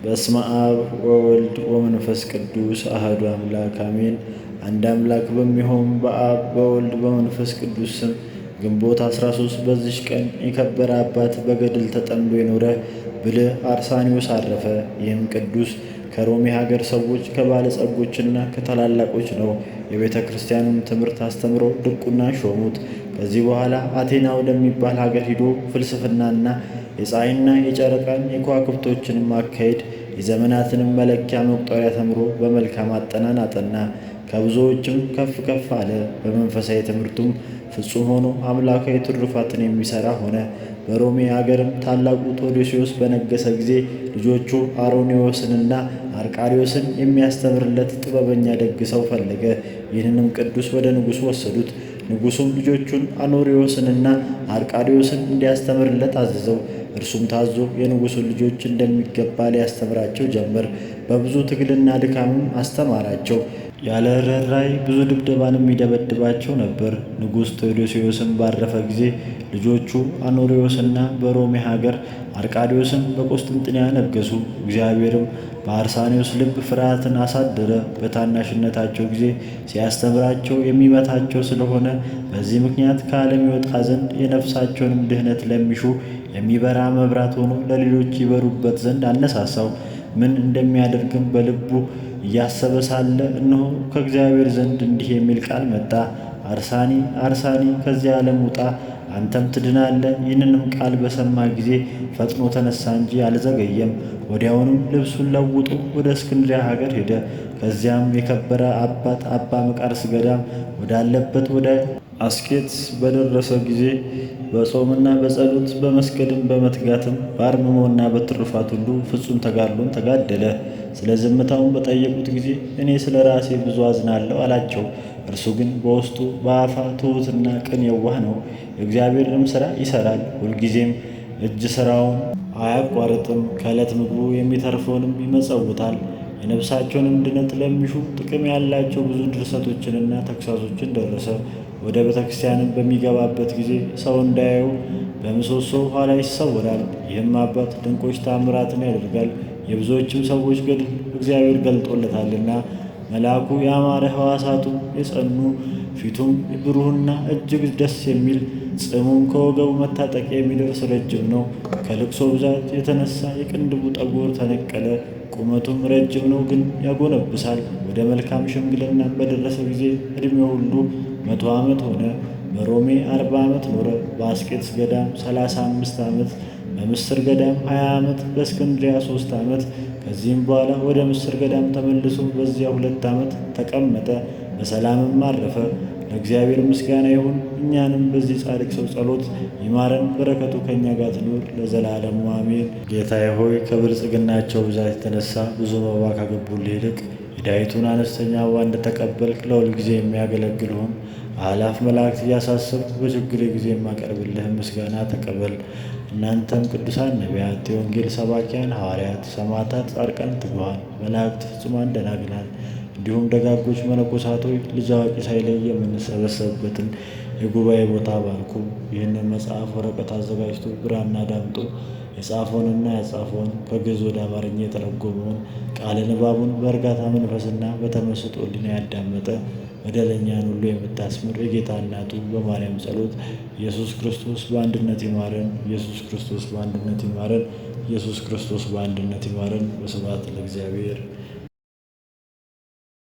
በስመ አብ ወወልድ ወመንፈስ ቅዱስ አሐዱ አምላክ አሜን። አንድ አምላክ በሚሆን በአብ በወልድ በመንፈስ ቅዱስ ስም ግንቦት 13 በዚች ቀን የከበረ አባት በገድል ተጠምዶ የኖረ ብልህ አርሳኒዮስ አረፈ። ይህም ቅዱስ ከሮሜ ሀገር ሰዎች ከባለጸጎችና ከታላላቆች ነው። የቤተ ክርስቲያኑን ትምህርት አስተምሮ ድቁና ሾሙት። ከዚህ በኋላ አቴና ወደሚባል ሀገር ሂዶ ፍልስፍናና የፀሐይና የጨረቃን የከዋክብቶችንም አካሄድ የዘመናትንም መለኪያ መቁጠሪያ ተምሮ በመልካም አጠናን አጠና። ከብዙዎችም ከፍ ከፍ አለ። በመንፈሳዊ ትምህርቱም ፍጹም ሆኖ አምላካዊ ትሩፋትን የሚሠራ ሆነ። በሮሜ አገርም ታላቁ ቴዎዶስዮስ በነገሠ ጊዜ ልጆቹ አሮኒዎስንና አርቃዲዎስን የሚያስተምርለት ጥበበኛ ደግ ሰው ፈለገ። ይህንንም ቅዱስ ወደ ንጉሡ ወሰዱት። ንጉሡም ልጆቹን አኖሪዎስንና አርቃዲዎስን እንዲያስተምርለት አዘዘው። እርሱም ታዞ የንጉሡን ልጆች እንደሚገባ ሊያስተምራቸው ጀመር። በብዙ ትግልና ድካምም አስተማራቸው። ያለ ርኅራኄ ብዙ ድብደባንም ይደበድባቸው ነበር። ንጉሥ ቴዎዶስዮስም ባረፈ ጊዜ ልጆቹ አኖሪዎስና በሮሜ ሀገር አርቃዲዎስም በቁስጥንጥንያ ነገሡ። እግዚአብሔርም በአርሳኒዮስ ልብ ፍርሃትን አሳደረ። በታናሽነታቸው ጊዜ ሲያስተምራቸው የሚመታቸው ስለሆነ በዚህ ምክንያት ከዓለም ይወጣ ዘንድ የነፍሳቸውንም ድኅነት ለሚሹ የሚበራ መብራት ሆኖ ለሌሎች ይበሩበት ዘንድ አነሳሳው። ምን እንደሚያደርግም በልቡ እያሰበ ሳለ እነሆ ከእግዚአብሔር ዘንድ እንዲህ የሚል ቃል መጣ። አርሳኒ አርሳኒ ከዚህ ዓለም ውጣ፣ አንተም ትድናለህ። ይህንንም ቃል በሰማ ጊዜ ፈጥኖ ተነሳ እንጂ አልዘገየም። ወዲያውኑም ልብሱን ለውጦ ወደ እስክንድርያ ሀገር ሄደ። ከዚያም የከበረ አባት አባ መቃርስ ገዳም ወዳለበት ወደ አስኬትስ በደረሰ ጊዜ በጾምና በጸሎት በመስገድም በመትጋትም በአርምሞና በትሩፋት ሁሉ ፍጹም ተጋድሎን ተጋደለ። ስለ ዝምታውን በጠየቁት ጊዜ እኔ ስለ ራሴ ብዙ አዝናለሁ አላቸው። እርሱ ግን በውስጡ በአፋ ትሑትና ቅን የዋህ ነው። የእግዚአብሔርንም ሥራ ይሠራል። ሁልጊዜም እጅ ሥራውን አያቋርጥም። ከዕለት ምግቡ የሚተርፈውንም ይመጸውታል። የነፍሳቸውንም ድነት ለሚሹ ጥቅም ያላቸው ብዙ ድርሰቶችንና ተግሣጾችን ደረሰ። ወደ ቤተ ክርስቲያንም በሚገባበት ጊዜ ሰው እንዳያየው በምሰሶ ኋላ ይሰወራል። ይህም አባት ድንቆች ታምራትን ያደርጋል። የብዙዎችም ሰዎች ገድል እግዚአብሔር ገልጦለታልና። መልአኩ ያማረ ሕዋሳቱ የጸኑ ፊቱም ብሩህና እጅግ ደስ የሚል ጽሙም ከወገቡ መታጠቂያ የሚደርስ ረጅም ነው። ከልቅሶ ብዛት የተነሳ የቅንድቡ ጠጉር ተነቀለ። ቁመቱም ረጅም ነው፣ ግን ያጎነብሳል። ወደ መልካም ሽምግልና በደረሰ ጊዜ ዕድሜው ሁሉ 100 ዓመት ሆነ። በሮሜ 40 ዓመት ኖረ። በአስቄጥስ ገዳም 35 ዓመት፣ በምስር ገዳም 20 ዓመት፣ በእስክንድርያ 3 ዓመት። ከዚህም በኋላ ወደ ምስር ገዳም ተመልሶ በዚያ 2 ዓመት ተቀመጠ። በሰላምም አረፈ። ለእግዚአብሔር ምስጋና ይሁን። እኛንም በዚህ ጻድቅ ሰው ጸሎት ይማረን፣ በረከቱ ከእኛ ጋር ትኑር ለዘላለሙ አሜን። ጌታዬ ሆይ ከብልጽግናቸው ብዛት የተነሳ ብዙ መባ ካገቡልህ ይልቅ የዳዊቱን አነስተኛ መባ እንደተቀበልክ ለሁል ጊዜ የሚያገለግልሁን አእላፍ መላእክት እያሳሰብኩ በችግሬ ጊዜ የማቀርብልህን ምስጋና ተቀበል። እናንተም ቅዱሳን ነቢያት፣ የወንጌል ሰባኪያን ሐዋርያት፣ ሰማዕታት፣ ጻድቃን፣ ትጉሃን መላእክት፣ ፍጹማን ደናግላን እንዲሁም ደጋጎች መነኮሳቶች ልጅ አዋቂ ሳይለይ የምንሰበሰብበትን የጉባኤ ቦታ ባርኩ። ይህንን መጽሐፍ ወረቀት አዘጋጅቶ ብራና ዳምጦ የጻፈውንና ያጻፈውን ከግዕዝ ወደ አማርኛ የተረጎመውን ቃለ ንባቡን በእርጋታ መንፈስና በተመስጦ ሕሊና ያዳመጠ በደለኛን ሁሉ የምታስምር የጌታ እናቱ በማርያም ጸሎት ኢየሱስ ክርስቶስ በአንድነት ይማረን። ኢየሱስ ክርስቶስ በአንድነት ይማረን። ኢየሱስ ክርስቶስ በአንድነት ይማረን። ወስብሐት ለእግዚአብሔር።